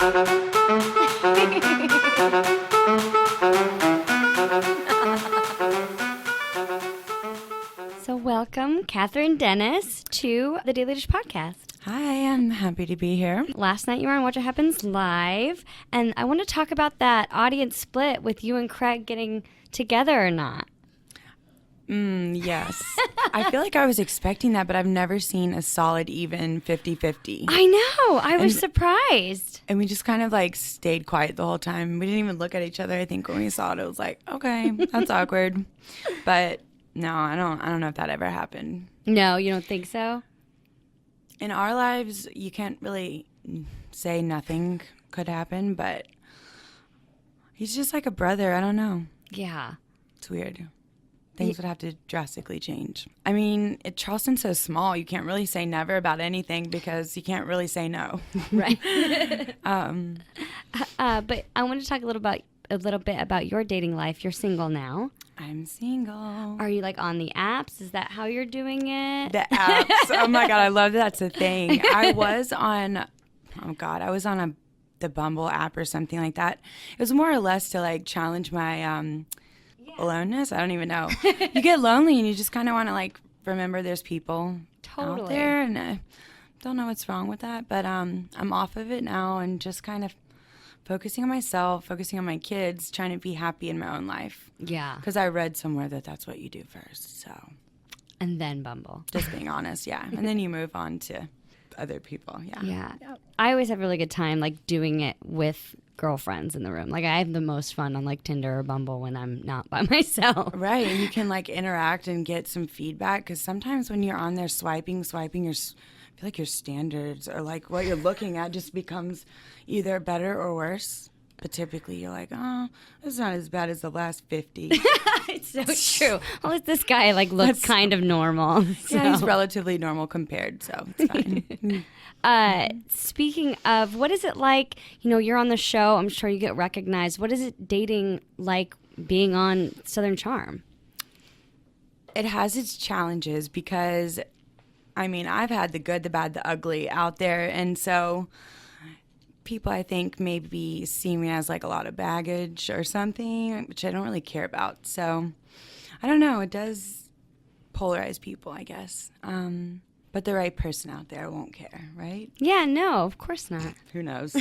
So welcome, Kathryn Dennis, to the Daily Dish podcast. Hi, I'm happy to be here. Last night you were on Watch What Happens Live, and I want to talk about that audience split with you and Craig getting together or not. Yes. I feel like I was expecting that, but I've never seen a solid even 50-50. I know. I was surprised. And we just kind of like stayed quiet the whole time. We didn't even look at each other. I think when we saw it, it was like, okay, that's awkward. But no, I don't know if that ever happened. No, you don't think so? In our lives, you can't really say nothing could happen, but he's just like a brother. I don't know. Yeah. It's weird. Things would have to drastically change. I mean, Charleston's so small, you can't really say never about anything because you can't really say no. Right. But I want to talk a little bit about your dating life. You're single now. I'm single. Are you like on the apps? Is that how you're doing it? The apps. Oh my God, I love that's a thing. I was on the Bumble app or something like that. It was more or less to like challenge my aloneness. I don't even know. You get lonely and you just kind of want to like remember there's people out there, and I don't know what's wrong with that, but I'm off of it now and just kind of focusing on myself, focusing on my kids, trying to be happy in my own life. Yeah. Because I read somewhere that that's what you do first, so. And then Bumble. Just being honest, yeah. And then you move on to other people, yeah. Yeah. I always have a really good time like doing it with girlfriends in the room. Like I have the most fun on like Tinder or Bumble when I'm not by myself. Right, and you can like interact and get some feedback because sometimes when you're on there swiping, I feel like your standards or like what you're looking at just becomes either better or worse. But typically you're like, oh, it's not as bad as the last 50. It's so true. Well, this guy like looks kind of normal. So. Yeah, he's relatively normal compared, so it's fine. Speaking of, what is it like, you're on the show, I'm sure you get recognized. What is it dating like being on Southern Charm? It has its challenges because, I mean, I've had the good, the bad, the ugly out there, and so people I think maybe see me as like a lot of baggage or something, which I don't really care about. So I don't know. It does polarize people, I guess. But the right person out there won't care, right? Yeah, no, of course not. Who knows?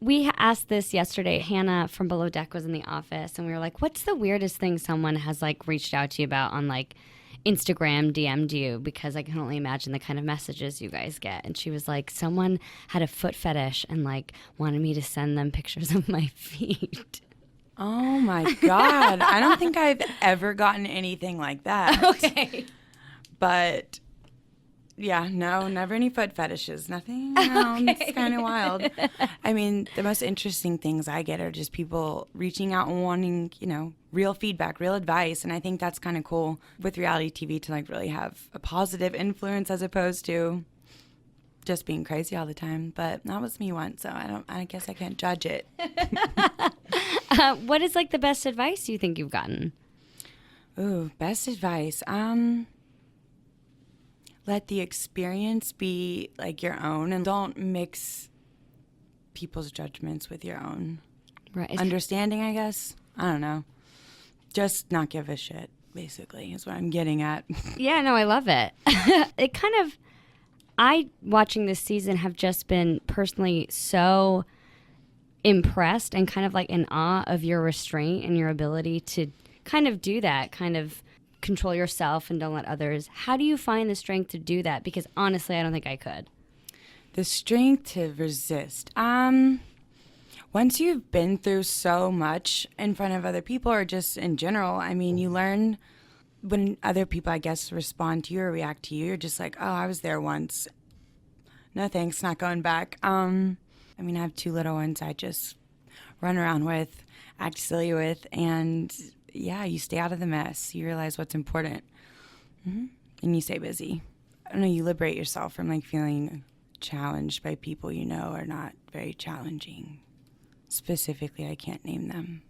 We asked this yesterday. Hannah from Below Deck was in the office, and we were like, what's the weirdest thing someone has like reached out to you about on like Instagram, DM'd you, because I can only imagine the kind of messages you guys get. And she was like, someone had a foot fetish and like wanted me to send them pictures of my feet. Oh my God. I don't think I've ever gotten anything like that. Okay. But yeah, no, never any foot fetishes. Nothing. No, okay. It's kind of wild. I mean, the most interesting things I get are just people reaching out and wanting, real feedback, real advice. And I think that's kind of cool with reality TV to like really have a positive influence as opposed to just being crazy all the time. But that was me once, so I guess I can't judge it. What is like the best advice you think you've gotten? Ooh, best advice. Let the experience be like your own and don't mix people's judgments with your own. Right. Understanding, I guess. I don't know. Just not give a shit, basically, is what I'm getting at. Yeah, no, I love it. Watching this season, have just been personally so impressed and kind of like in awe of your restraint and your ability to kind of do that, kind of control yourself and don't let others. How do you find the strength to do that? Because honestly, I don't think I could. The strength to resist. Once you've been through so much in front of other people or just in general, I mean, you learn when other people, I guess, respond to you or react to you, you're just like, oh, I was there once. No thanks, not going back. I have 2 little ones I just run around with, act silly with, and yeah, you stay out of the mess. You realize what's important. Mm-hmm. And you stay busy. I don't know, you liberate yourself from like feeling challenged by people you know are not very challenging. Specifically, I can't name them.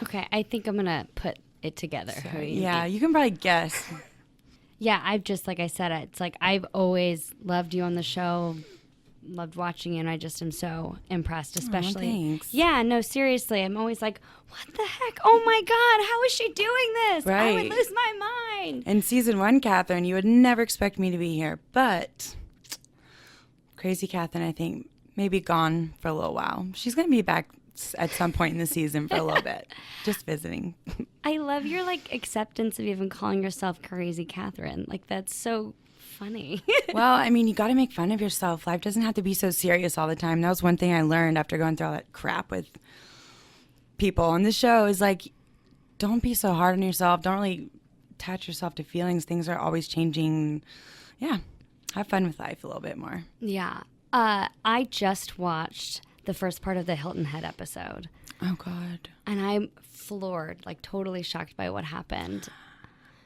Okay, I think I'm going to put it together. So, yeah, you can probably guess. Yeah, I've just, like I said, it's like I've always loved you on the show, loved watching you, and I just am so impressed, especially. Thanks. Yeah, no, seriously. I'm always like, what the heck? Oh my God, how is she doing this? Right. I would lose my mind. In season 1, Kathryn, you would never expect me to be here, but crazy Kathryn, I think, maybe gone for a little while. She's going to be back at some point in the season for a little bit, just visiting. I love your like acceptance of even calling yourself crazy Kathryn. Like, that's so funny. Well, I mean, you got to make fun of yourself. Life doesn't have to be so serious all the time. That was one thing I learned after going through all that crap with people on the show is like, don't be so hard on yourself. Don't really attach yourself to feelings. Things are always changing. Yeah. Have fun with life a little bit more. Yeah. I just watched the first part of the Hilton Head episode. Oh, God. And I'm floored, like totally shocked by what happened.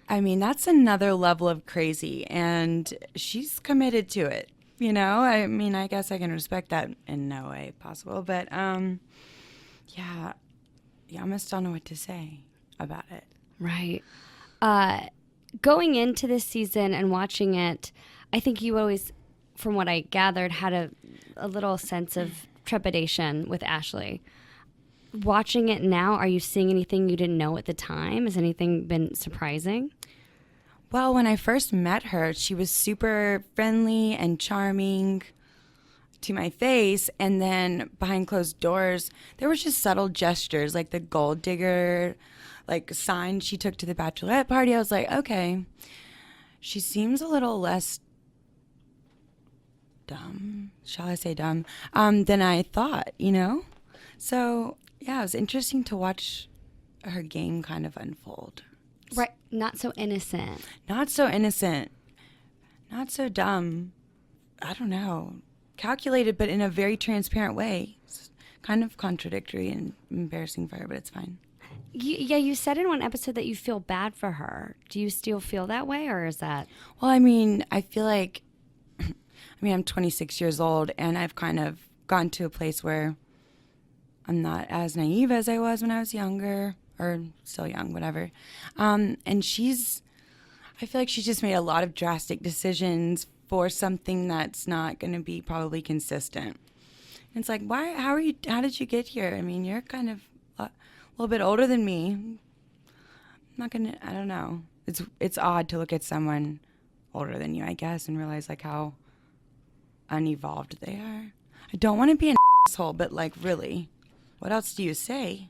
I mean, that's another level of crazy, and she's committed to it. You know, I mean, I guess I can respect that in no way possible, but yeah, I almost don't know what to say about it. Right. Going into this season and watching it, I think you always, from what I gathered, had a little sense of trepidation with Ashley. Watching it now, are you seeing anything you didn't know at the time? Has anything been surprising? Well, when I first met her, she was super friendly and charming to my face. And then behind closed doors, there was just subtle gestures, like the gold digger, like sign she took to the bachelorette party. I was like, okay, she seems a little less dumb, shall I say dumb, than I thought, you know? So, yeah, it was interesting to watch her game kind of unfold. Right. Not so innocent. Not so innocent. Not so dumb. I don't know. Calculated, but in a very transparent way. It's kind of contradictory and embarrassing for her, but it's fine. You said in one episode that you feel bad for her. Do you still feel that way, or is that... Well, I mean, I feel like... I'm 26 years old, and I've kind of gotten to a place where I'm not as naive as I was when I was younger, or still young, whatever. And I feel like she's just made a lot of drastic decisions for something that's not going to be probably consistent. And it's like, how did you get here? I mean, you're kind of a little bit older than me. I'm not going to, I don't know. It's odd to look at someone older than you, I guess, and realize like how unevolved they are. I don't want to be an asshole, but like, really, what else do you say?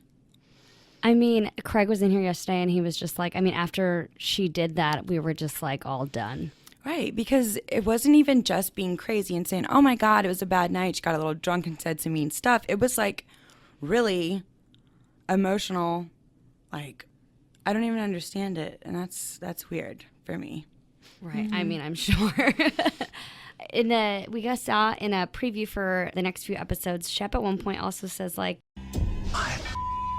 I mean, Craig was in here yesterday and he was just like, I mean, after she did that, we were just like all done. Right, because it wasn't even just being crazy and saying, oh my God, it was a bad night. She got a little drunk and said some mean stuff. It was like really emotional. Like, I don't even understand it. And that's weird for me. Right. Mm-hmm. I mean, I'm sure. We just saw in a preview for the next few episodes, Shep at one point also says like, I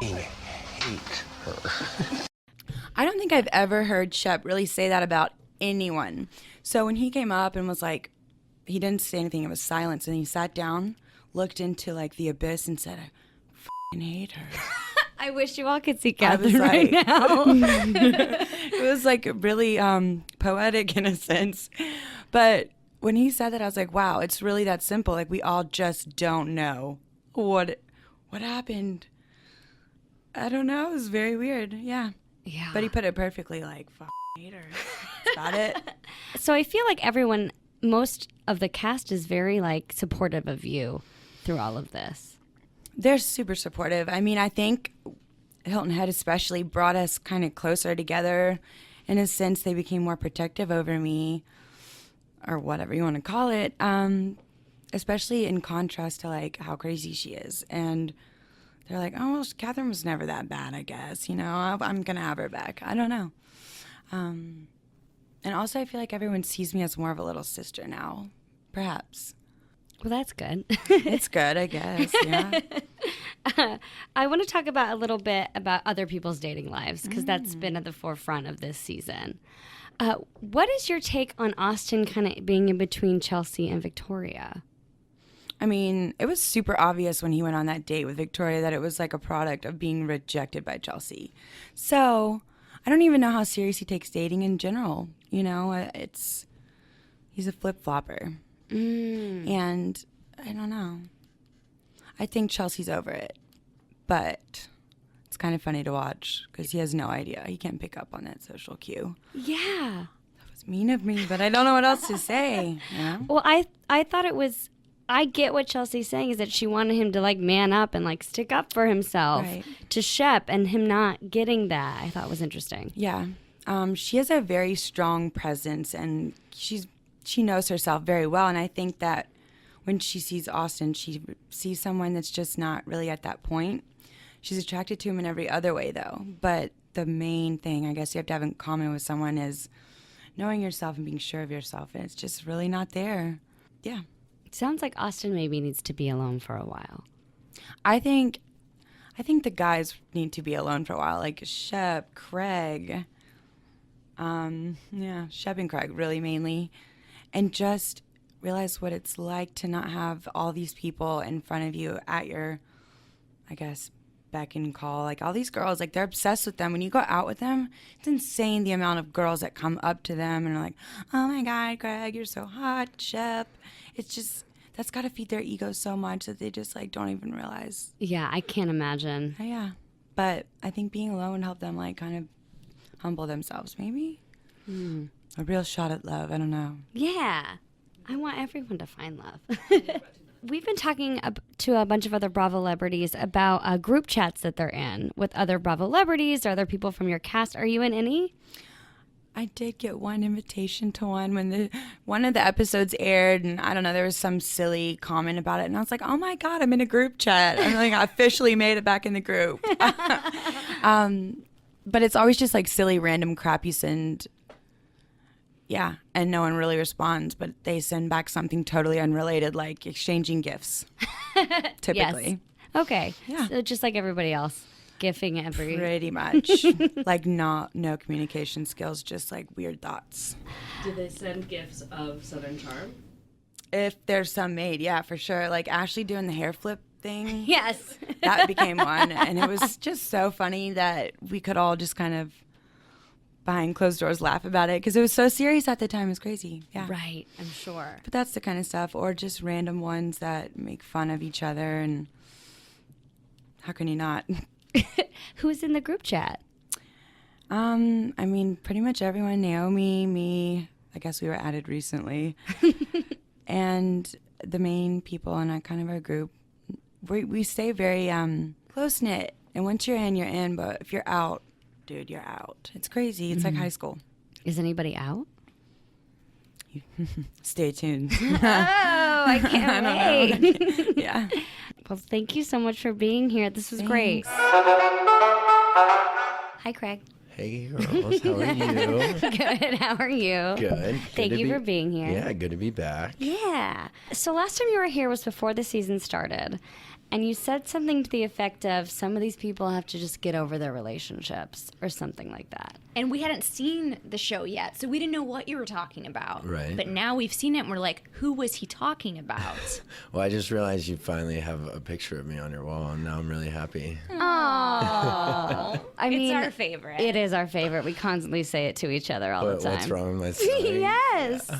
hate her. I don't think I've ever heard Shep really say that about anyone. So when he came up and was like, he didn't say anything, it was silence, and he sat down, looked into like the abyss and said, I f***ing hate her. I wish you all could see Kathryn right now. It was like really poetic in a sense. But when he said that, I was like, wow, it's really that simple. Like, we all just don't know what happened. I don't know. It was very weird. Yeah. Yeah. But he put it perfectly, like, hate her. That's about it. So I feel like most of the cast is very like supportive of you through all of this. They're super supportive. I mean, I think Hilton Head especially brought us kind of closer together. In a sense, they became more protective over me, or whatever you want to call it, especially in contrast to like how crazy she is. And they're like, oh, well, Kathryn was never that bad, I guess. You know, I'm going to have her back. I don't know. And also I feel like everyone sees me as more of a little sister now, perhaps. Well, that's good. It's good, I guess, yeah. I want to talk about a little bit about other people's dating lives, because that's been at the forefront of this season. What is your take on Austen kind of being in between Chelsea and Victoria? I mean, it was super obvious when he went on that date with Victoria that it was like a product of being rejected by Chelsea. So I don't even know how serious he takes dating in general. You know, he's a flip-flopper. And I don't know. I think Chelsea's over it, but it's kind of funny to watch because he has no idea. He can't pick up on that social cue. Yeah. That was mean of me, but I don't know what else to say. You know? Well, I thought it was. I get what Chelsea's saying is that she wanted him to like man up and like stick up for himself to Shep, and him not getting that I thought was interesting. Yeah. She has a very strong presence, and she knows herself very well. And I think that when she sees Austen, she sees someone that's just not really at that point. She's attracted to him in every other way, though. But the main thing I guess you have to have in common with someone is knowing yourself and being sure of yourself. And it's just really not there. Yeah. It sounds like Austen maybe needs to be alone for a while. I think the guys need to be alone for a while, like Shep, Craig. Shep and Craig, really mainly. And just realize what it's like to not have all these people in front of you at your, I guess, beck and call. Like all these girls, like they're obsessed with them. When you go out with them, it's insane the amount of girls that come up to them and are like, oh my God, Craig, you're so hot, Shep. It's just, that's got to feed their ego so much that they just like don't even realize. Yeah, I can't imagine. Yeah. But I think being alone would help them like kind of humble themselves, maybe. A real shot at love. I don't know. Yeah. I want everyone to find love. We've been talking to a bunch of other Bravo celebrities about group chats that they're in with other Bravo celebrities or other people from your cast. Are you in any? I did get one invitation to one when one of the episodes aired, and I don't know, there was some silly comment about it, and I was like, oh my God, I'm in a group chat. I'm like, I officially made it back in the group. But it's always just like silly random crap you send. Yeah, and no one really responds, but they send back something totally unrelated, like exchanging gifts, typically. Yes. Okay. Yeah. So just like everybody else, gifting every... Pretty much. Like no communication skills, just like weird thoughts. Do they send gifts of Southern Charm? If there's some made, yeah, for sure. Like Ashley doing the hair flip thing. Yes. That became one, and it was just so funny that we could all just kind of behind closed doors laugh about it because it was so serious at the time. It was crazy. Yeah. Right, I'm sure. But that's the kind of stuff, or just random ones that make fun of each other, and how can you not? Who's in the group chat? I mean, pretty much everyone. Naomi, me. I guess we were added recently, and the main people in our group. We stay very close knit, and once you're in, you're in. But if you're out, dude, you're out. It's crazy. It's like high school. Is anybody out? Stay tuned. Oh, I can't wait. Yeah. Well, thank you so much for being here. This was great. Hi, Craig. Hey, girls. How are you? Good. How are you? Good. Thank you for being here. Yeah, good to be back. Yeah. So last time you were here was before the season started. And you said something to the effect of some of these people have to just get over their relationships or something like that. And we hadn't seen the show yet, so we didn't know what you were talking about. Right. But now we've seen it, and we're like, who was he talking about? Well, I just realized you finally have a picture of me on your wall, and now I'm really happy. Oh. I mean, it's our favorite. It is our favorite. We constantly say it to each other all the time. What's wrong with my stomach? Yes.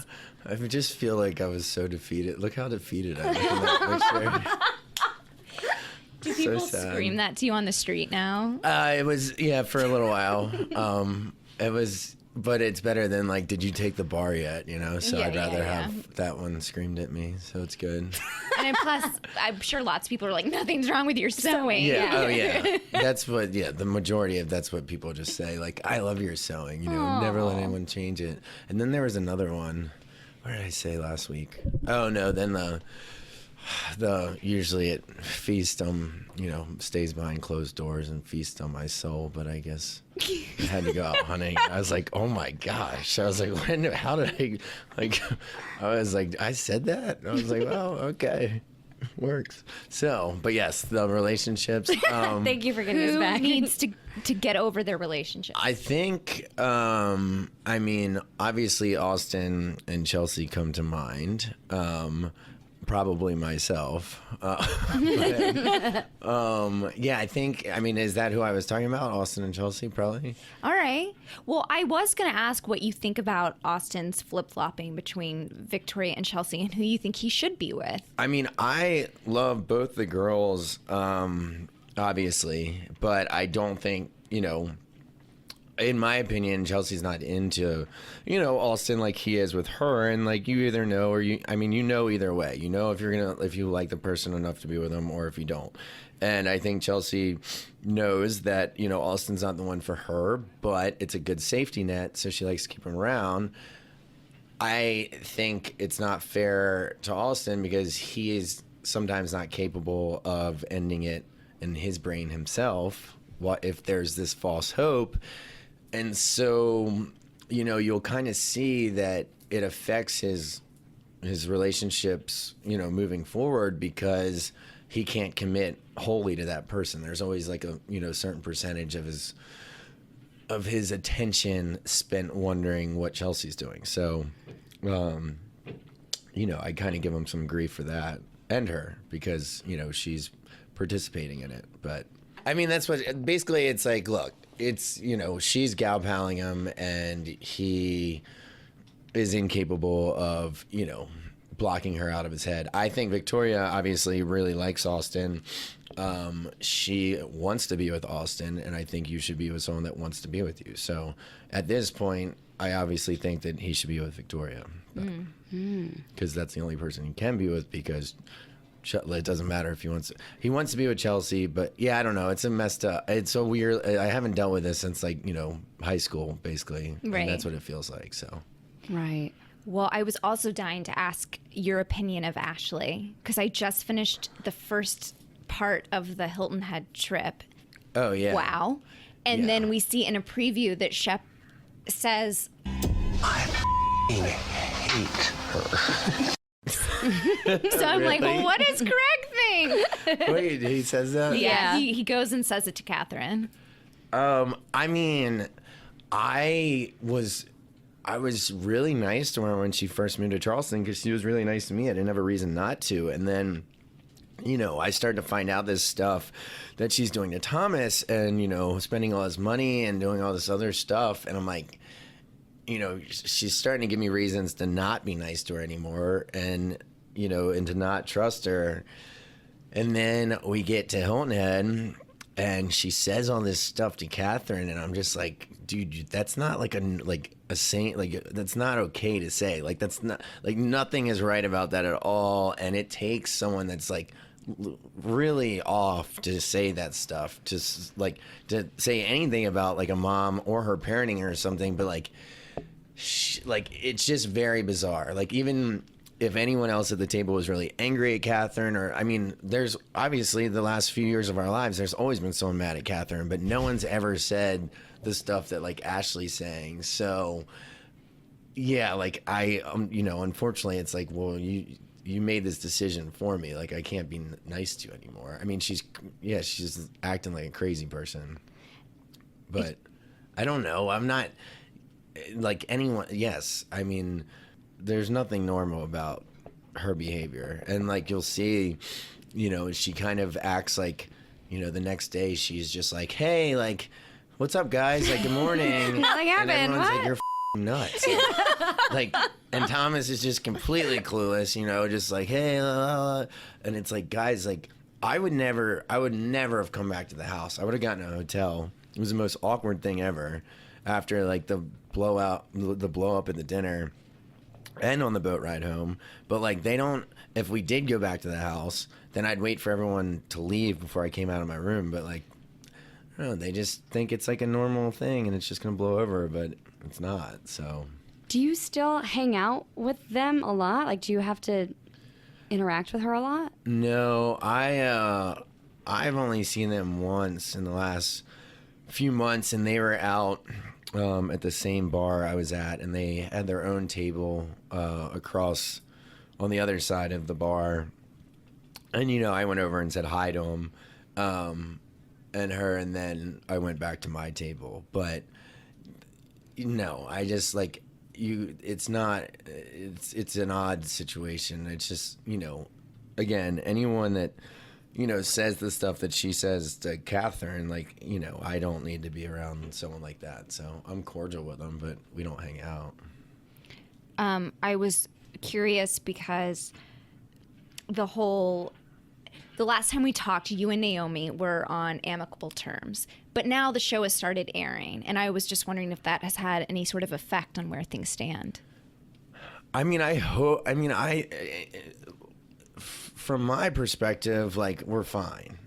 I just feel like I was so defeated. Look how defeated I look in that picture. Do people sad. scream that to you on the street now? It was, for a little while. It was, but it's better than like, did you take the bar yet? So Yeah, I'd rather yeah. have that one screamed at me. So it's good. And plus, I'm sure lots of people are like, nothing's wrong with your sewing. Yeah. Oh, yeah. That's what, the majority of that's what people just say. Like, I love your sewing. Never let anyone change it. And then there was another one. What did I say last week? Oh, no. Then usually it feast on, stays behind closed doors and feast on my soul. But I guess I had to go out hunting. I was like, oh my gosh. I was like, how did I said that? I was like, oh, okay. Works. So, but yes, the relationships. Thank you for getting us Who back. needs to get over their relationship? I think, obviously Austen and Chelsea come to mind. Probably myself. Yeah, I think, I mean, is that who I was talking about? Austen and Chelsea, probably? All right. Well, I was going to ask what you think about Austen's flip-flopping between Victoria and Chelsea and who you think he should be with. I mean, I love both the girls, obviously, but I don't think, in my opinion, Chelsea's not into, Austen like he is with her, and like you either know or you know either way. You know if you like the person enough to be with them or if you don't. And I think Chelsea knows that, Austen's not the one for her, but it's a good safety net, so she likes to keep him around. I think it's not fair to Austen because he is sometimes not capable of ending it in his brain himself. What if there's this false hope? And so, you'll kind of see that it affects his relationships, moving forward because he can't commit wholly to that person. There's always like a, certain percentage of his attention spent wondering what Chelsea's doing. So, I kind of give him some grief for that and her because, she's participating in it. But I mean, that's what basically it's like, look, it's, she's gal palling him and he is incapable of, blocking her out of his head. I think Victoria obviously really likes Austen. She wants to be with Austen, and I think you should be with someone that wants to be with you. So at this point, I obviously think that he should be with Victoria. Because that's the only person he can be with because it doesn't matter if he wants to be with Chelsea, but yeah, I don't know. It's a messed up. It's so weird. I haven't dealt with this since like, high school basically. Right. And that's what it feels like. So. Right. Well, I was also dying to ask your opinion of Ashley because I just finished the first part of the Hilton Head trip. Oh, yeah. Wow. And Yeah. then we see in a preview that Shep says, I hate her. so I'm like, well, what does Greg think? Wait, he says that? Yeah, he goes and says it to Kathryn. I mean, I was really nice to her when she first moved to Charleston because she was really nice to me. I didn't have a reason not to. And then, I started to find out this stuff that she's doing to Thomas and, spending all his money and doing all this other stuff. And I'm like, she's starting to give me reasons to not be nice to her anymore and to not trust her. And then we get to Hilton Head and she says all this stuff to Kathryn and I'm just like, dude, that's not like a saint. Like, that's not okay to say. Like, that's not, like, nothing is right about that at all. And it takes someone that's like really off to say that stuff, to say anything about like a mom or her parenting or something. But like it's just very bizarre. Like, even if anyone else at the table was really angry at Kathryn, or, I mean, there's obviously the last few years of our lives, there's always been someone mad at Kathryn, but no one's ever said the stuff that like Ashley's saying. So yeah, like unfortunately it's like, well, you made this decision for me. Like, I can't be nice to you anymore. I mean, she's acting like a crazy person, but I don't know. I'm not like anyone. Yes. I mean, there's nothing normal about her behavior. And like, you'll see, she kind of acts like, the next day she's just like, hey, like, what's up, guys? Like, good morning. Nothing happened. And everyone's What? like, you're nuts. Like, and Thomas is just completely clueless, just like, hey, and it's like, guys, like, I would never have come back to the house. I would have gotten a hotel. It was the most awkward thing ever after like the blow up at the dinner and on the boat ride home. But like, if we did go back to the house, then I'd wait for everyone to leave before I came out of my room. But like, I don't know, they just think it's like a normal thing and it's just gonna blow over, but it's not. So Do you still hang out with them a lot? Like, do you have to interact with her a lot? no, I've only seen them once in the last few months, and they were out at the same bar I was at, and they had their own table across on the other side of the bar. And I went over and said hi to him and her, and then I went back to my table. But no, I just like it's an odd situation. It's just again, anyone that, says the stuff that she says to Kathryn, like, I don't need to be around someone like that. So I'm cordial with them, but we don't hang out. I was curious because the last time we talked, you and Naomi were on amicable terms, but now the show has started airing, and I was just wondering if that has had any sort of effect on where things stand. I mean, from my perspective, like, we're fine.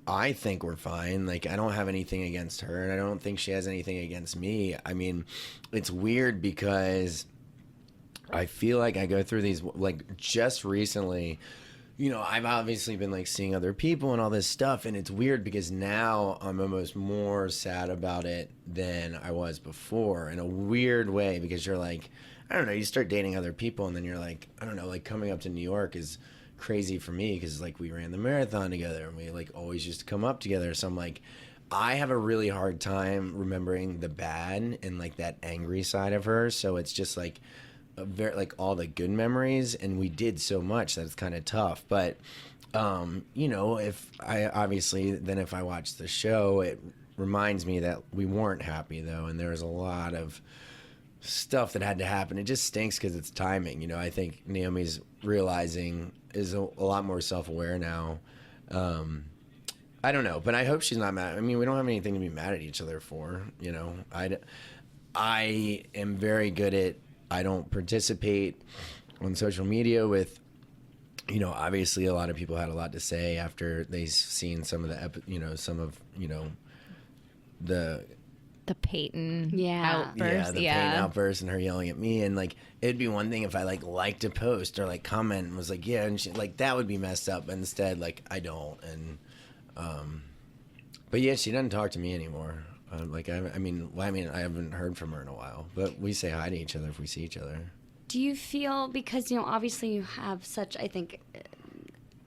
I think we're fine. Like, I don't have anything against her, and I don't think she has anything against me. I mean, it's weird because I feel like I go through these, like, just recently, I've obviously been, like, seeing other people and all this stuff, and it's weird because now I'm almost more sad about it than I was before, in a weird way, because you're like, I don't know, you start dating other people, and then you're like, I don't know, like, coming up to New York is crazy for me because, like, we ran the marathon together, and we, like, always used to come up together, so I'm like, I have a really hard time remembering the bad and, like, that angry side of her, so it's just, like, like all the good memories, and we did so much that it's kind of tough. But if I watch the show, it reminds me that we weren't happy though, and there was a lot of stuff that had to happen. It just stinks because it's timing. I think Naomi's realizing is a lot more self-aware now. I don't know, but I hope she's not mad. I mean, we don't have anything to be mad at each other for. I am very good at, I don't participate on social media with, obviously a lot of people had a lot to say after they've seen some of the Peyton outburst. Peyton outburst and her yelling at me. And, like, it'd be one thing if I, like, liked a post or, like, comment and was like, yeah, and she, like, that would be messed up. But instead, like, I don't. And, but yeah, she doesn't talk to me anymore. I mean, I haven't heard from her in a while, but we say hi to each other if we see each other. Do you feel, because, obviously you have such, I think,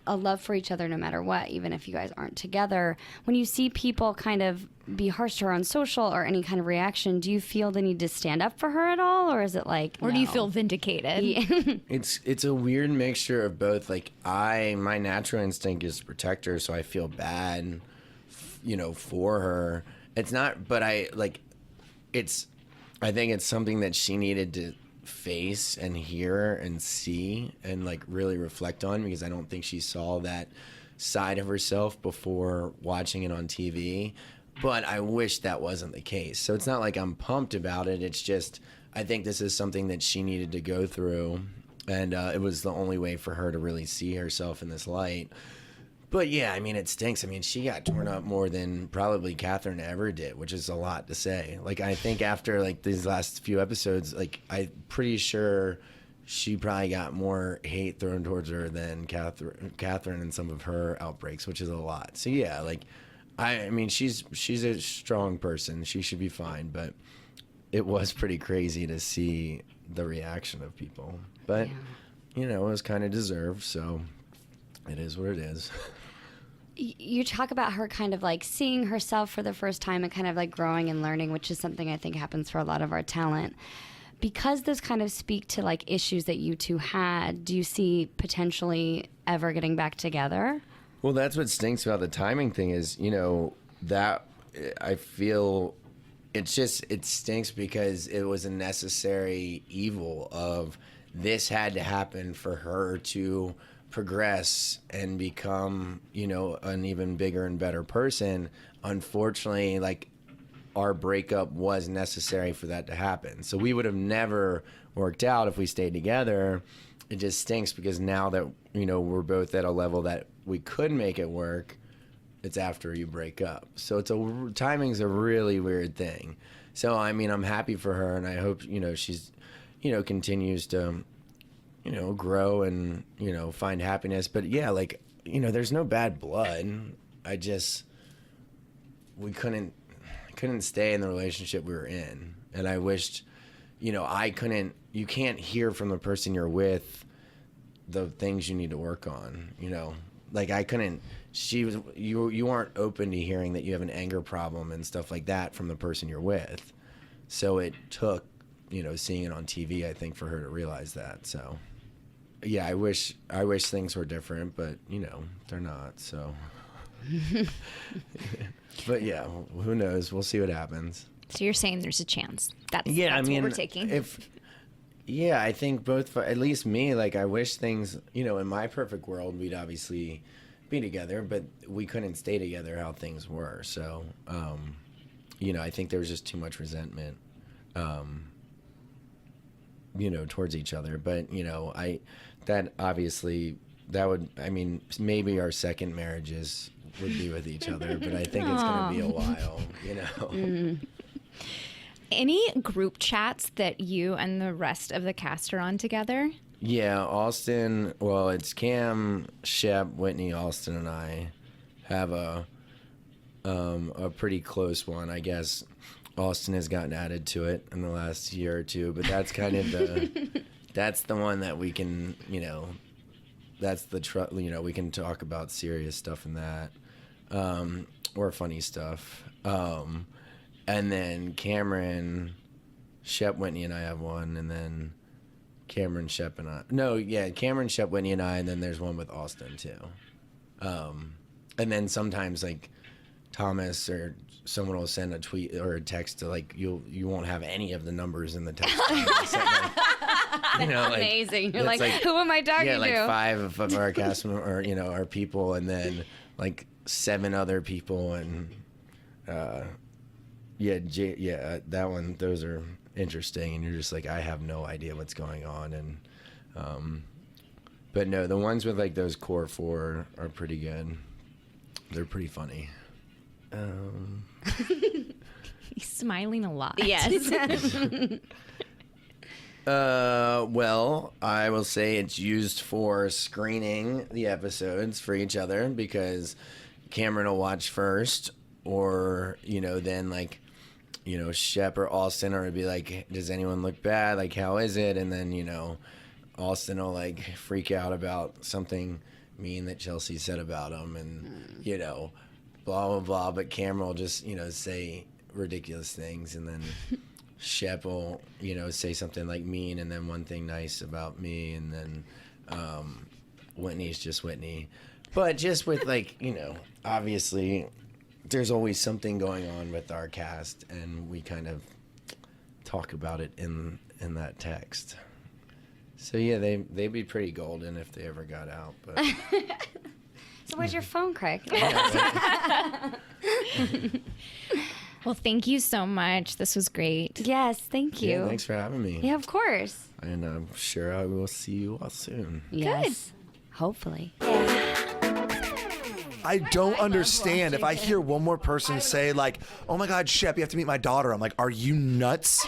a love for each other no matter what, even if you guys aren't together, when you see people kind of be harsh to her on social or any kind of reaction, do you feel the need to stand up for her at all, or is it like, or do you feel vindicated? Yeah. It's a weird mixture of both. Like, my natural instinct is to protect her, so I feel bad, for her. It's not, but I think it's something that she needed to face and hear and see and, like, really reflect on, because I don't think she saw that side of herself before watching it on TV. But I wish that wasn't the case. So it's not like I'm pumped about it. It's just, I think this is something that she needed to go through, and it was the only way for her to really see herself in this light. But yeah, I mean, it stinks. I mean, she got torn up more than probably Kathryn ever did, which is a lot to say. Like, I think after, like, these last few episodes, like, I'm pretty sure she probably got more hate thrown towards her than Kathryn and some of her outbreaks, which is a lot. So yeah, like, I mean, she's a strong person. She should be fine, but it was pretty crazy to see the reaction of people. But, it was kind of deserved, so it is what it is. You talk about her kind of, like, seeing herself for the first time and kind of, like, growing and learning, which is something I think happens for a lot of our talent. Because those kind of speak to, like, issues that you two had, do you see potentially ever getting back together? Well, that's what stinks about the timing thing is, that I feel it stinks because it was a necessary evil of this had to happen for her to progress and become, an even bigger and better person. Unfortunately, like, our breakup was necessary for that to happen. So we would have never worked out if we stayed together. It just stinks because now that, we're both at a level that we could make it work, it's after you break up. So timing's a really weird thing. So, I mean, I'm happy for her, and I hope, she's, continues to, grow and, find happiness. But yeah, like, there's no bad blood. We couldn't stay in the relationship we were in. And I wished, you can't hear from the person you're with the things you need to work on, like you aren't open to hearing that you have an anger problem and stuff like that from the person you're with. So it took, seeing it on TV, I think, for her to realize that. So yeah, I wish things were different, but you know, they're not. So, but yeah, who knows? We'll see what happens. So you're saying there's a chance. That's I mean, what we're taking. I think both, for at least me, like I wish things, you know, in my perfect world, we'd obviously be together, but we couldn't stay together how things were. So, you know, I think there was just too much resentment, you know, towards each other. But, you know, maybe our second marriages would be with each other, but I think it's going to be a while, you know. Any group chats that you and the rest of the cast are on together? Yeah, Austin, well, it's Cam, Shep, Whitney, Austin, and I have a pretty close one. I guess Austin has gotten added to it in the last year or two, but that's kind of that's the one that we can, you know, that's you know, we can talk about serious stuff in that, or funny stuff. And then Cameron, Shep, Whitney, and I have one, and then Cameron, Shep, and I. No, yeah, Cameron, Shep, Whitney, and I, and then there's one with Austin too. And then sometimes like Thomas or someone will send a tweet or a text to like you won't have any of the numbers in the text. You know, like, amazing. You're like, who am I talking to? Yeah, like 5 of our cast or you know our people, and then like 7 other people, and that one. Those are interesting, and you're just like, I have no idea what's going on, and but no, the ones with like those core 4 are pretty good. They're pretty funny. He's smiling a lot. Yes. Well, I will say it's used for screening the episodes for each other, because Cameron will watch first, or, you know, then like, you know, Shep or Austin will be like, does anyone look bad? Like, how is it? And then, you know, Austin will like freak out about something mean that Chelsea said about him, and, you know, blah, blah, blah. But Cameron will just, you know, say ridiculous things, and then Shep will, you know, say something like mean and then one thing nice about me, and then Whitney's just Whitney. But just with like, you know, obviously there's always something going on with our cast, and we kind of talk about it in that text. So yeah, they'd be pretty golden if they ever got out. But So where's your phone, Craig? Well, thank you so much. This was great. Yes, thank you. Yeah, thanks for having me. Yeah, of course. And I'm sure I will see you all soon. Yes. Hopefully. I don't understand. If I hear one more person say like, oh my God, Shep, you have to meet my daughter. I'm like, are you nuts?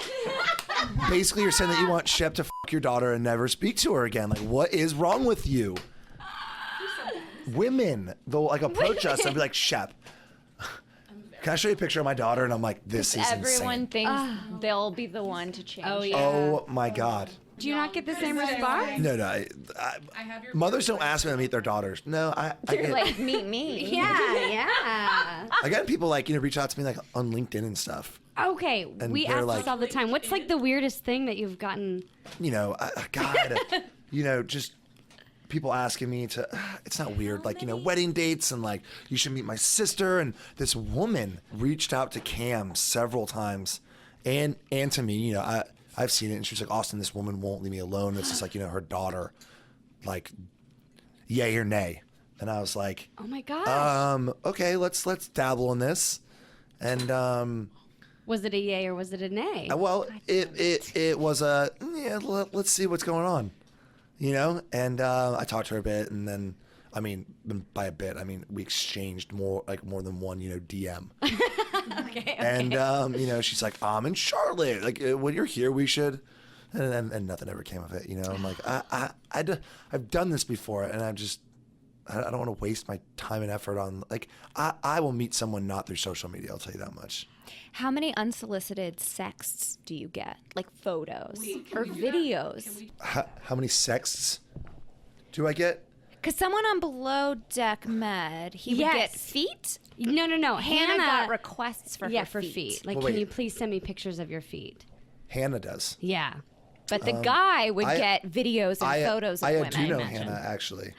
Basically, you're saying that you want Shep to f*** your daughter and never speak to her again. Like, what is wrong with you? Women, they'll like approach us and be like, Shep, can I show you a picture of my daughter? And I'm like, this is Everyone insane. thinks they'll be the one to change. Oh, yeah. Oh my God. Do you not get the same response? No. Mothers don't ask me to meet their daughters. No, I You're get, like, meet me. Yeah. I get people like, you know, reach out to me like on LinkedIn and stuff. Okay, And we they're ask like- this all the time. What's like the weirdest thing that you've gotten? You know, God, you know, just people asking me to, it's not weird, like, you know, wedding dates and like, you should meet my sister. And this woman reached out to Cam several times and to me, you know, I've seen it. And she's like, Austin, this woman won't leave me alone. It's just like, you know, her daughter, like, yay or nay. And I was like, Oh my gosh. okay, let's dabble in this. And, Was it a yay or was it a nay? well, it was a, yeah, let's see what's going on, you know? And I talked to her a bit, and then, I mean, by a bit, I mean, we exchanged more than one, you know, DM. Okay. And, you know, she's like, I'm in Charlotte. Like, when you're here, we should. And nothing ever came of it, you know? I'm like, I've done this before, and I don't want to waste my time and effort on, like, I will meet someone not through social media, I'll tell you that much. How many unsolicited sexts do you get? Like photos or videos? How many sexts do I get? Because someone on Below Deck Med, he would get Yes. feet. No. Hannah got requests for her for feet. Like, Well, can wait. you please send me pictures of your feet? Hannah does. Yeah. But the guy would get videos and photos of women. I do know Hannah, actually.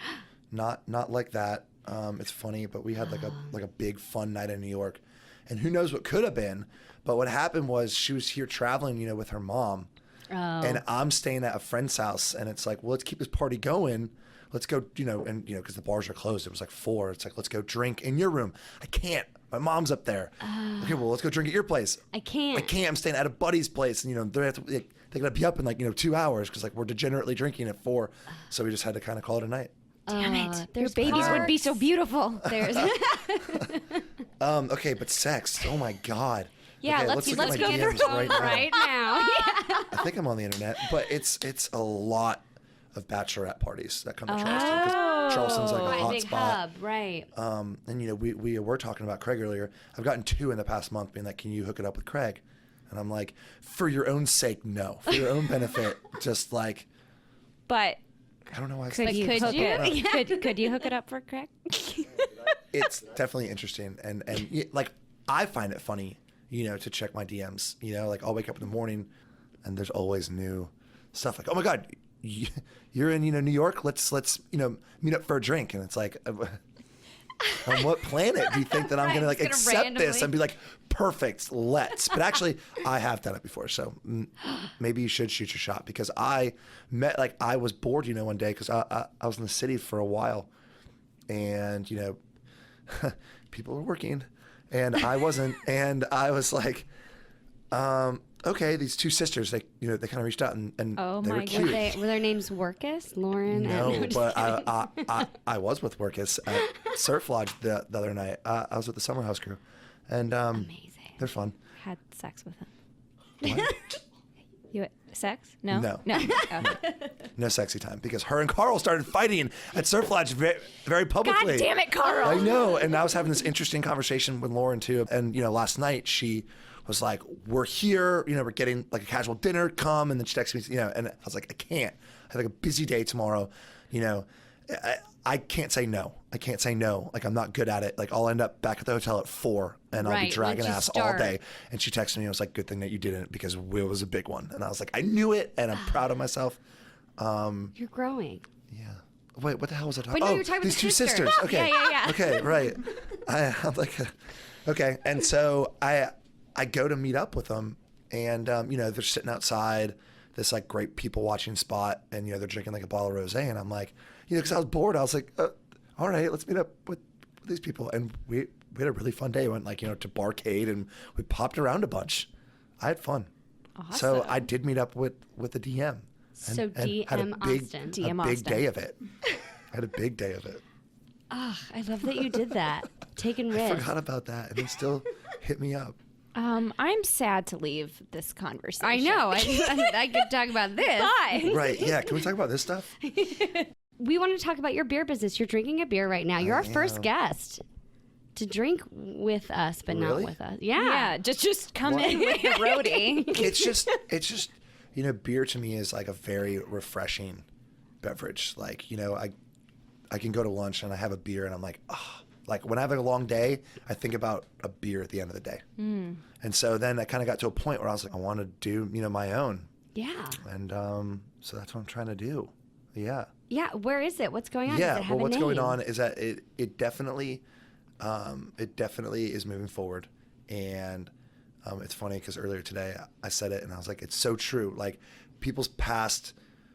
Not like that. It's funny, but we had like a big fun night in New York, and who knows what could have been. But what happened was she was here traveling, with her mom, and I'm staying at a friend's house, and it's like, well, let's keep this party going. Let's go, because the bars are closed. It was like 4. It's like, let's go drink in your room. I can't. My mom's up there. Okay, well, let's go drink at your place. I can't. I'm staying at a buddy's place, and they're gonna be up in 2 hours because we're degenerately drinking at 4. So we just had to kind of call it a night. Damn it. Your babies would be so beautiful. There's Okay, but sex. Oh my God. Yeah, okay, let's look at my go DMs through right now. right now. I think I'm on the internet, but it's a lot of bachelorette parties that come to Charleston because Charleston's like a Quite a hot big spot. hub, right? And we were talking about Craig earlier. I've gotten 2 in the past month being like, can you hook it up with Craig? And I'm like, for your own sake, no. For your own benefit, just like. But I don't know why. could you hook it up for Craig? It's definitely interesting, and I find it funny, to check my DMs. I'll wake up in the morning, and there's always new stuff. Like, oh my God, you're in New York. Let's meet up for a drink, and it's like. On what planet do you think that I'm going to accept this and be like, perfect, let's. But actually, I have done it before. So maybe you should shoot your shot because I was bored, one day because I was in the city for a while and, people were working and I wasn't. And I was like, okay, these 2 sisters, they kind of reached out and they were cute. Were their names Workus, Lauren? No, but I was with Workus at Surf Lodge the other night. I was with the Summer House crew, and Amazing. they're fun. Had sex with him. What? You sex? No. No. Oh. No sexy time because her and Carl started fighting at Surf Lodge very, very publicly. God damn it, Carl! I know, and I was having this interesting conversation with Lauren too. And last night she was like, "We're here, we're getting like a casual dinner. Come," and then she texted me, and I was like, "I can't. I have a busy day tomorrow. I can't say no. I can't say no. Like I'm not good at it. Like I'll end up back at the hotel at 4, and I'll be Right, dragging once you ass all start. day." And she texted me. I was like, "Good thing that you didn't because it was a big one." And I was like, "I knew it, and I'm proud of myself." You're growing. Yeah. Wait, what the hell was I talking? Wait, no, you were talking these about 2 the sisters. sisters. Okay. Yeah. Okay, right. I'm like, okay. And so I go to meet up with them, and they're sitting outside this like great people watching spot, and they're drinking like a bottle of rosé, and I'm like, because I was bored, I was like, all right, let's meet up with these people, and we had a really fun day. We went to Barcade, and we popped around a bunch. I had fun. Awesome. So I did meet up with the DM. So DM had a big, Austen. DM a big Austen. day of it. I had a big day of it. I love that you did that. Taking I risks. forgot about that, and they still hit me up. I'm sad to leave this conversation. I know. I could talk about this. Bye. Right? Yeah. Can we talk about this stuff? We want to talk about your beer business. You're drinking a beer right now. You're our first guest to drink with us, but Really? not with us. Yeah. Yeah, just come in with the roadie. It's just beer to me is like a very refreshing beverage. Like I can go to lunch and I have a beer and I'm like, oh. Like when I have a long day, I think about a beer at the end of the day. And so then I kind of got to a point where I was like, I want to do, my own. Yeah. And so that's what I'm trying to do. Yeah. Yeah. Where is it? What's going on? Yeah. Does it have Well, what's a going name? on is that it definitely is moving forward. And it's funny because earlier today I said it and I was like, it's so true. Like people's past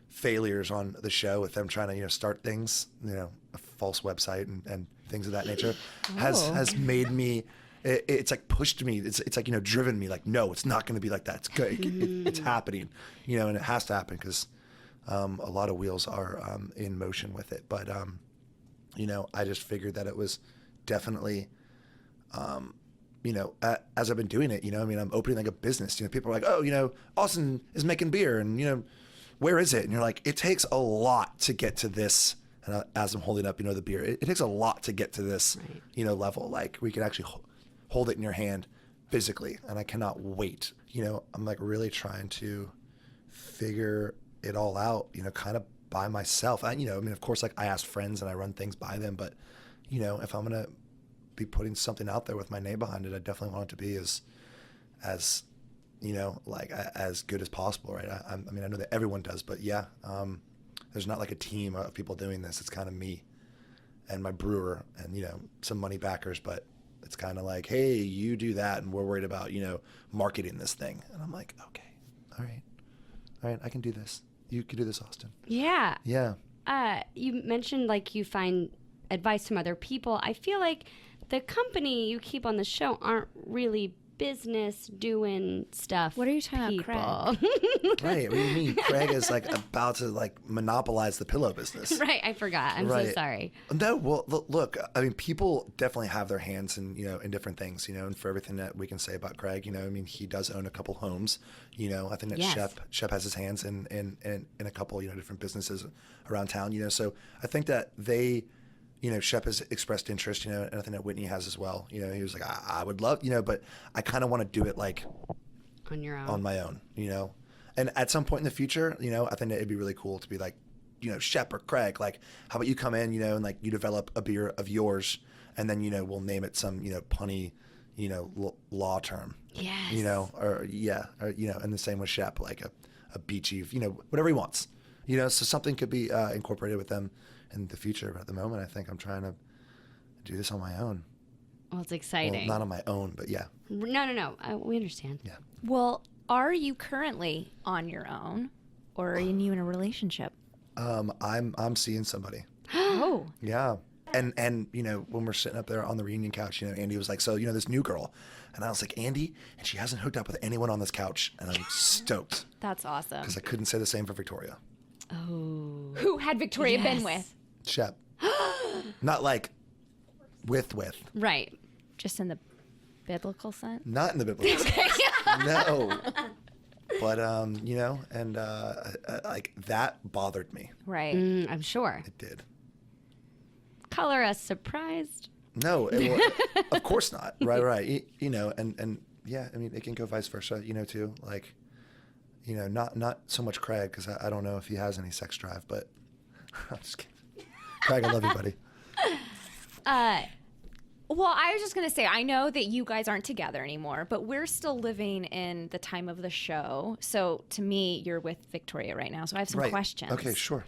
failures on the show with them trying to, start things, a false website and things of that nature has made me, it's like pushed me. It's like, driven me like, no, it's not going to be like that. It's good. It's happening, and it has to happen because a lot of wheels are in motion with it. But, I just figured that it was definitely, as I've been doing it, I'm opening like a business, people are like, oh, Austin is making beer and, where is it? And you're like, it takes a lot to get to this. And as I'm holding up, the beer, it takes a lot to get to this, level. Like we can actually hold it in your hand physically. And I cannot wait. I'm like really trying to figure it all out, kind of by myself. Of course, like I ask friends and I run things by them, but if I'm going to be putting something out there with my name behind it, I definitely want it to be as like as good as possible, right? I mean, I know that everyone does, but yeah, there's not like a team of people doing this. It's kind of me and my brewer and, some money backers, but it's kind of like, hey, you do that. And we're worried about, marketing this thing. And I'm like, okay, all right, I can do this. You can do this, Austen. Yeah. Yeah. You mentioned like you find advice from other people. I feel like the company you keep on the show aren't really business doing stuff. What are you talking about, Craig? Right. What do you mean? Craig is like about to like monopolize the pillow business. Right. I forgot. I'm so sorry. No, well, look, I mean, people definitely have their hands in, in different things, and for everything that we can say about Craig, I mean, he does own a couple homes, I think that Yes. Shep has his hands in a couple, different businesses around town, so I think that they, Shep has expressed interest, and I think that Whitney has as well. He was like, I would love, but I kind of want to do it like On your own. on my own, and at some point in the future, I think that it'd be really cool to be like, Shep or Craig, like, how about you come in, and like you develop a beer of yours, and then, we'll name it some, punny, law term. Yes. Or and the same with Shep, like a beachy, whatever he wants, so something could be incorporated with them in the future. But at the moment, I think I'm trying to do this on my own. Well, it's exciting. Well, not on my own, but yeah. No. We understand. Yeah. Well, are you currently on your own, or are you in a relationship? I'm seeing somebody. Oh. Yeah. And when we're sitting up there on the reunion couch, Andy was like, so, this new girl. And I was like, Andy, and she hasn't hooked up with anyone on this couch. And I'm stoked. That's awesome. Because I couldn't say the same for Victoria. Oh. Who had Victoria been with? Shep. Not like with. Right. Just in the biblical sense? Not in the biblical sense. No. But, like that bothered me. Right. I'm sure. It did. Color us surprised. No, of course not. Right. And yeah, I mean, it can go vice versa, too. Like, not so much Craig, because I don't know if he has any sex drive, but I'm just kidding. Craig, I love you, buddy. Well, I was just going to say, I know that you guys aren't together anymore, but we're still living in the time of the show. So to me, you're with Victoria right now. So I have some questions. Okay, sure.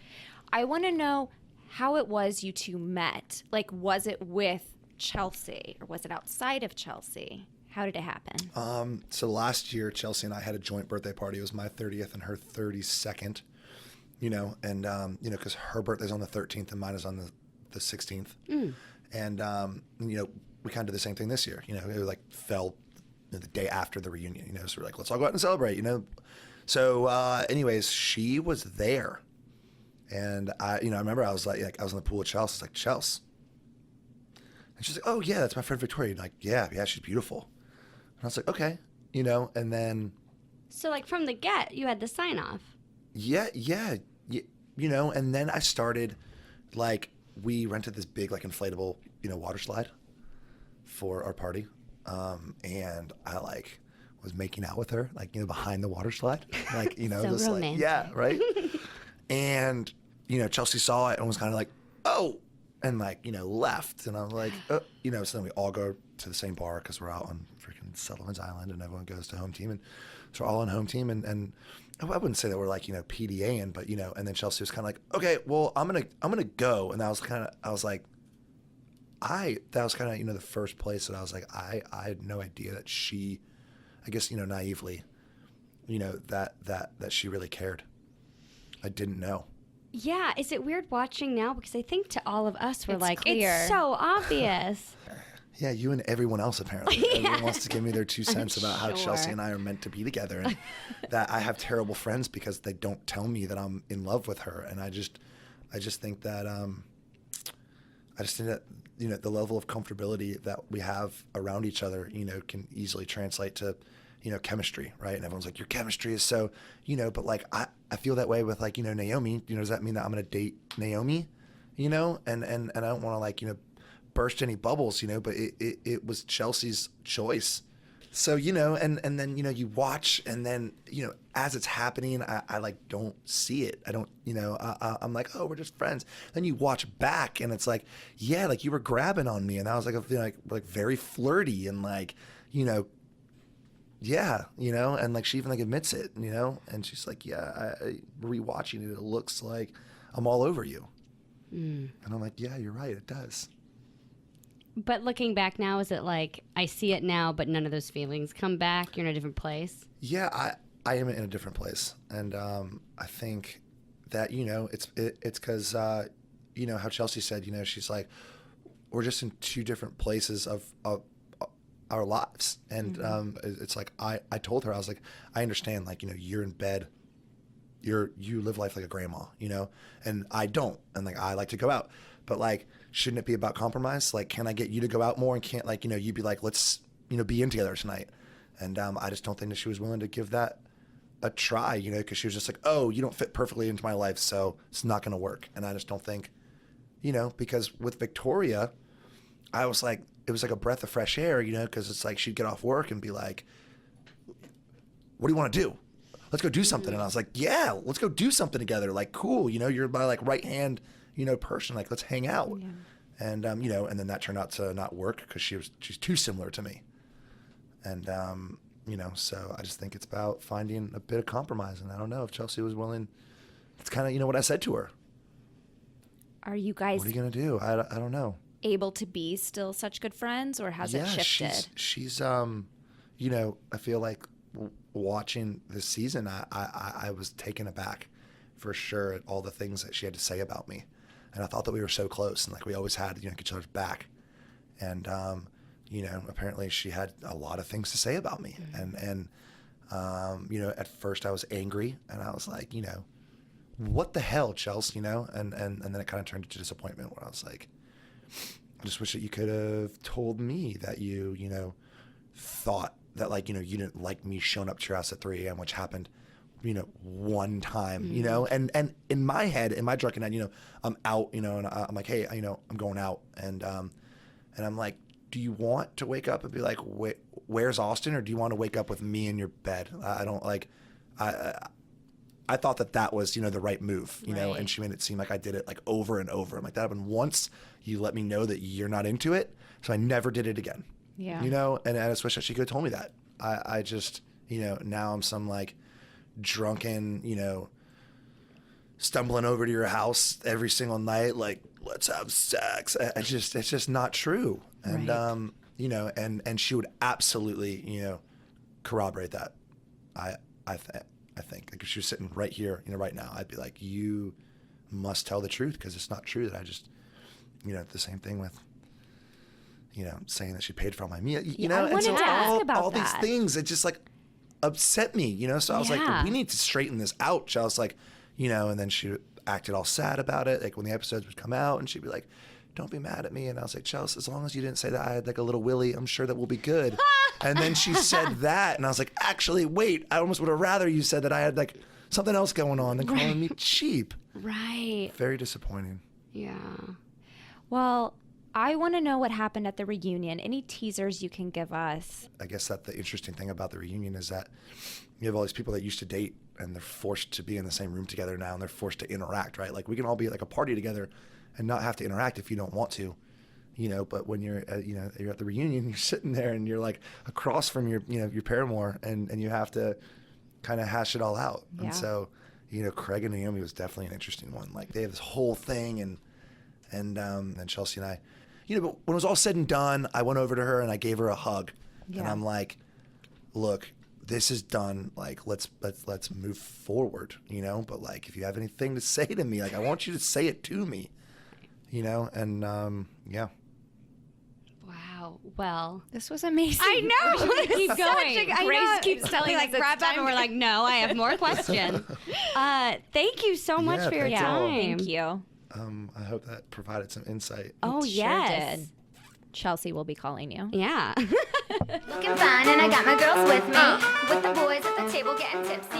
I want to know how it was you two met. Like, was it with Chelsea or was it outside of Chelsea? How did it happen? So last year, Chelsea and I had a joint birthday party. It was my 30th and her 32nd, and, because her birthday's on the 13th and mine is on the 16th. And, we kind of did the same thing this year. It like fell the day after the reunion, so we're like, let's all go out and celebrate, So, anyways, she was there. And I remember I was like I was in the pool with Chelsea. I was like, Chelsea. And she's like, oh, yeah, that's my friend Victoria. And like, yeah, she's beautiful. And I was like, okay, and then. So, like, from the get, you had the sign off. Yeah, and then I started, like, we rented this big, like, inflatable, water slide for our party. And I, like, was making out with her, like, behind the water slide. Like, So just romantic. like, yeah, right? And, Chelsea saw it and was kind of like, oh, and like, left. And I was like, so then we all go to the same bar because we're out on freaking Sullivan's Island and everyone goes to home team. And so we're all on home team. And I wouldn't say that we're like, PDAing, but, and then Chelsea was kind of like, okay, well, I'm going to go. And that was kind of, I was like, that was kind of, the first place that I was like, I had no idea that she, I guess, naively, that she really cared. I didn't know. Yeah. Is it weird watching now? Because I think to all of us, we're It's like, clear. it's so obvious. Yeah, you and everyone else apparently. Everyone wants to give me their 2 cents about how sure. Chelsea and I are meant to be together, and that I have terrible friends because they don't tell me that I'm in love with her. And I just think that the level of comfortability that we have around each other, can easily translate to, chemistry, right? And everyone's like, your chemistry is so, but like I feel that way with like, Naomi. Does that mean that I'm gonna date Naomi? And I don't want to like, burst any bubbles, but it was Chelsea's choice. So, and then, you watch and then, as it's happening, I like don't see it. I don't, I'm like, oh, we're just friends. Then you watch back and it's like, yeah, like you were grabbing on me. And I was like, like very flirty and like, yeah, you know, and like she even like admits it, you know, and she's like, yeah, rewatching it, it looks like I'm all over you. And I'm like, yeah, you're right, it does. But looking back now, is it like, I see it now, but none of those feelings come back? You're in a different place? Yeah, I am in a different place. And I think that, you know, it's because, you know, how Chelsea said, you know, she's like, we're just in two different places of our lives. And it's like, I told her, I was like, I understand, like, you know, you're in bed. You live life like a grandma, you know, and I don't. And like, I like to go out. But like, shouldn't it be about compromise? Like, can I get you to go out more, and can't, like, you know, you be like, let's, you know, be in together tonight. And I just don't think that she was willing to give that a try, you know, because she was just like, oh, you don't fit perfectly into my life, so it's not going to work. And I just don't think, you know, because with Victoria, I was like, it was like a breath of fresh air, you know, because it's like she'd get off work and be like, what do you want to do? Let's go do something. And I was like, yeah, let's go do something together. Like, cool, you know, you're my like right hand, you know, person. Like, let's hang out. Yeah. And, you know, and then that turned out to not work because she's too similar to me. And, you know, so I just think it's about finding a bit of compromise. And I don't know if Chelsea was willing. It's kind of, you know, what I said to her. Are you guys What are you going to do? I don't know. able to be still such good friends, or has it shifted? She's you know, I feel like watching this season, I was taken aback for sure at all the things that she had to say about me. And I thought that we were so close and like we always had, you know, each other's back. And, you know, apparently she had a lot of things to say about me. Mm-hmm. And you know, at first I was angry and I was like, you know, what the hell, Chelsea, you know? And then it kind of turned into disappointment where I was like, I just wish that you could have told me that you know, thought that, like, you know, you didn't like me showing up to your house at 3 a.m., which happened, you know, one time, you know, and in my head, in my drunken head, you know, I'm out, you know, and I'm like, hey, you know, I'm going out. And I'm like, do you want to wake up and be like, where's Austin? Or do you want to wake up with me in your bed? I don't like, I thought that was, you know, the right move, you know, and she made it seem like I did it like over and over. I'm like, that happened once. You let me know that you're not into it. So I never did it again. Yeah. You know, and I just wish that she could have told me that. I just, you know, now I'm some like drunken, you know, stumbling over to your house every single night, like, let's have sex. It's just not true. And, you know, and she would absolutely, you know, corroborate that. I think like if she was sitting right here, you know, right now, I'd be like, you must tell the truth because it's not true that I just, you know, the same thing with, you know, saying that she paid for all my meal, you know, and so all these things, it just like upset me, you know. So I was like, we need to straighten this out. So I was like, you know, and then she acted all sad about it. Like when the episodes would come out and she'd be like, don't be mad at me. And I was like, Chelsea, as long as you didn't say that I had like a little willy, I'm sure that we'll be good. And then she said that. And I was like, actually, wait, I almost would have rather you said that I had like something else going on than calling me cheap. Right. Very disappointing. Yeah. Well, I want to know what happened at the reunion. Any teasers you can give us? I guess that the interesting thing about the reunion is that you have all these people that used to date and they're forced to be in the same room together now and they're forced to interact, right? Like we can all be at like a party together and not have to interact if you don't want to, you know, but when you're you know, you're at the reunion, you're sitting there and you're like across from your, you know, your paramour and you have to kind of hash it all out. Yeah. And so, you know, Craig and Naomi was definitely an interesting one. Like they have this whole thing and then Chelsea and I, you know, but when it was all said and done, I went over to her and I gave her a hug. Yeah. And I'm like, look, this is done. Like, let's move forward, you know? But like, if you have anything to say to me, like, I want you to say it to me, you know? And yeah. Wow. Well, this was amazing. I know. Keep going. Grace keeps telling us like wrap up, and we're like, no, I have more questions. Thank you so much for your time. Thank you. I hope that provided some insight. Oh, yes. Did. Chelsea will be calling you. Yeah. Looking fine, and I got my girls with me. With the boys at the table getting tipsy.